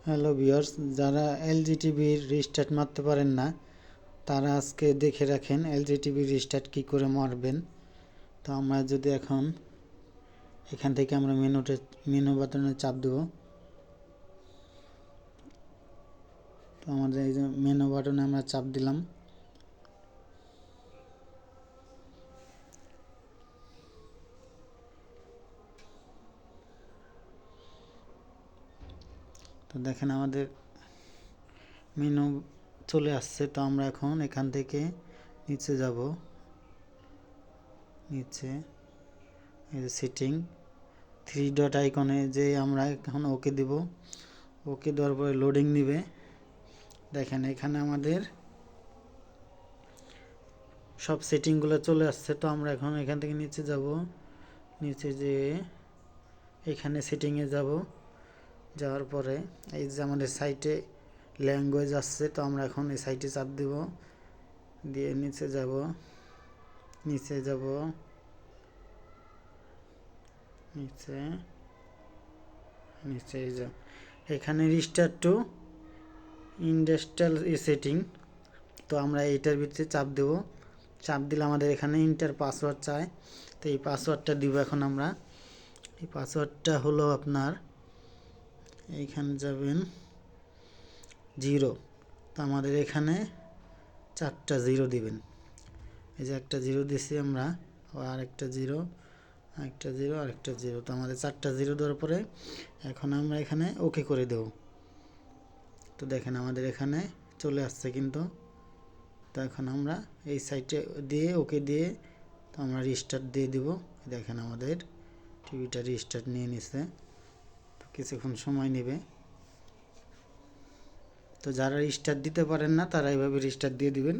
Hello viewers, যারা LG টিভির restart মারতে পারেন না তারা আজকে দেখে রাখেন এলজি টিভির রিস্টার্ট কী করে মারবেন। তো আমরা যদি এখন এখান থেকে আমরা মেনু বাটনে চাপ দেব। তো আমাদের এই যে মেনু বাটনে আমরা চাপ দিলাম। তো দেখেন আমাদের মেনু চলে আসছে। তো আমরা এখন এখান থেকে নিচে যাব, নিচে এই যে সেটিং থ্রি ডট আইকনে যে আমরা এখন ওকে দিব। ওকে দেওয়ার পরে লোডিং নিবে। দেখেন এখানে আমাদের সব সেটিংগুলো চলে আসছে। তো আমরা এখন এখান থেকে নিচে যাব, নিচে যে এখানে সেটিংয়ে যাব, যাওয়ার পরে এই যে আমাদের সাইটে ল্যাঙ্গুয়েজ আসছে। তো আমরা এখন এই সাইটে চাপ দিব, দিয়ে নিচে যাব, নিচে যাব, নিচে নিচে এই যে এখানে রিস্টার্ট টু ইন্ডাস্ট্রিয়াল সেটিং। তো আমরা এইটার ভিতরে চাপ দেব। চাপ দিলে আমাদের এখানে ইন্টার পাসওয়ার্ড চায়। তো এই পাসওয়ার্ডটা দিব এখন আমরা। এই পাসওয়ার্ডটা হলো আপনার, এইখানে যাবেন 0। তো আমাদের এখানে 4টা 0 দিবেন। এই যে একটা 0 দিছি আমরা, আর একটা 0, আরেকটা 0, আরেকটা 0। তো আমাদের 4টা 0 দেওয়ার পরে এখন আমরা এখানে ওকে করে দেব। তো দেখেন আমাদের এখানে চলে আসছে কিন্তু। তো এখন আমরা এই সাইটে দিয়ে ওকে দিয়ে তো আমরা রিস্টার্ট দিয়ে দিব। দেখেন আমাদের টিভিটা রিস্টার্ট নিয়ে নিছে। তো কিছুক্ষণ সময় নেবে। তো যারা রিস্টার্ট দিতে পারেন না তারা এইভাবে রিস্টার্ট দিয়ে দিবেন।